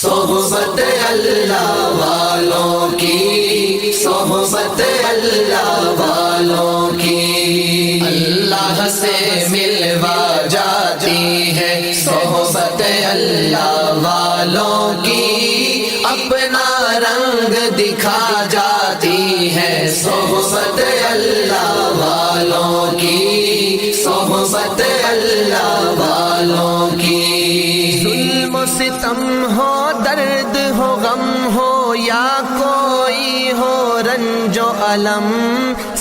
صحبت اللہ والوں کی، صحبت اللہ والوں کی، اللہ سے ملوا جاتی ہے صحبت اللہ والوں کی، اپنا رنگ دکھا جاتی ہے صحبت اللہ والوں کی، صحبت اللہ والوں کی۔ ظلم و ستم ہو، درد ہو، غم ہو، یا کوئی ہو رنج و الم،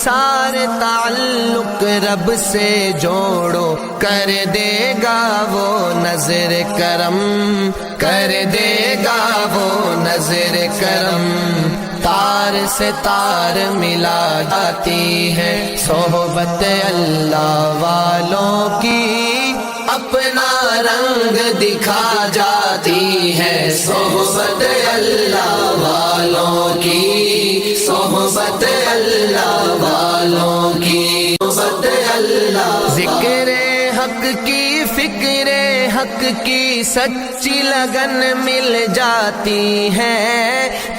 سارے تعلق رب سے جوڑو، کر دے گا وہ نظر کرم، کر دے گا وہ نظر کرم۔ تار سے تار ملا جاتی ہے صحبت اللہ والوں کی، اپنا رنگ دکھا جاتی ہے صحبت اللہ والوں کی، صحبت اللہ والوں کی، صحبت اللہ۔ ذکر حق کی، فکر حق کی سچی لگن مل جاتی ہے،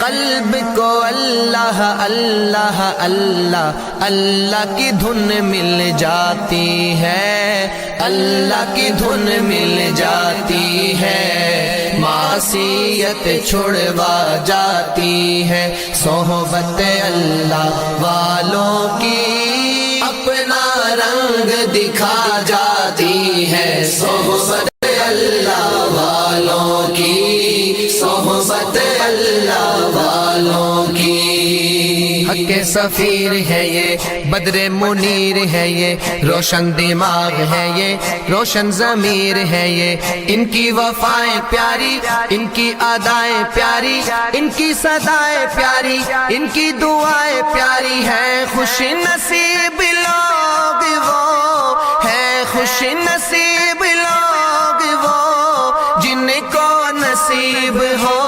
قلب کو اللہ اللہ اللہ اللہ کی دھن مل جاتی ہے، اللہ کی دھن مل جاتی ہے، معصیت چھڑوا جاتی ہے صحبت اللہ والوں کی، اپنا رنگ دکھا جاتی ہے صحبت اللہ والوں کی، صحبت اللہ والوں کی۔ حق کے سفیر ہے یہ، بدر منیر ہے یہ، روشن دماغ ہے یہ، روشن ضمیر ہے یہ، ان کی وفائیں پیاری، ان کی ادائیں پیاری، ان کی صدائیں پیاری، ان کی دعائیں پیاری ہیں، خوش نصیب لوگ وہ ہیں، خوش نصیب لوگ وہ جن کو نصیب ہو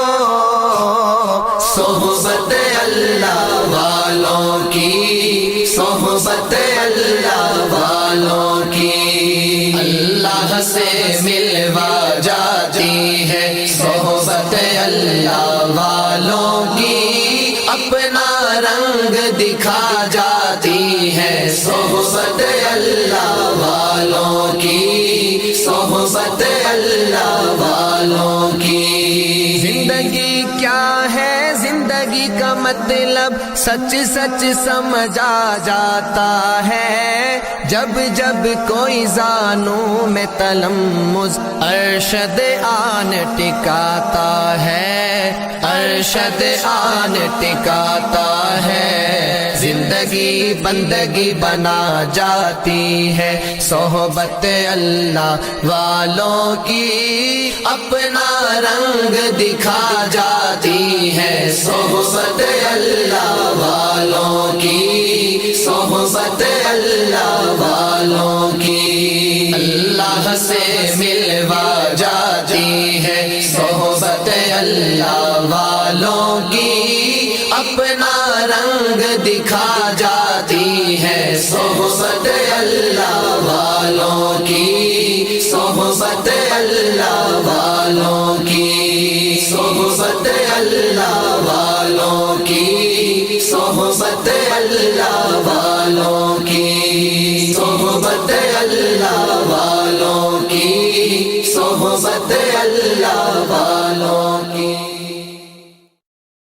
صحبت اللہ والوں کی، صحبت اللہ والوں کی، اللہ سے ملوا جاتی ہے صحبت اللہ والوں کی، اپنا رنگ دکھا جاتی ہے صحبت اللہ والوں کی، صحبت اللہ والوں کی۔ زندگی کیا ہے، زندگی کا مطلب سچ سچ سمجھا جاتا ہے، جب جب کوئی زانوں میں تلمذ ارشد آن ٹکاتا ہے، ارشد آن ٹکاتا ہے، زندگی بندگی بنا جاتی ہے صحبت اللہ والوں کی، اپنا رنگ دکھا جاتی ہے صحبت اللہ والوں کی، صحبت اللہ والوں کی، اللہ سے ملوا جاتی ہے صحبت اللہ والوں کی، اپنا رنگ دکھا جاتی ہے صحبت اللہ والوں کی، صحبت اللہ والوں کی، صحبت اللہ والوں کی، صحبت اللہ والوں کی، صحبت اللہ والوں کی، صحبت اللہ والوں کی۔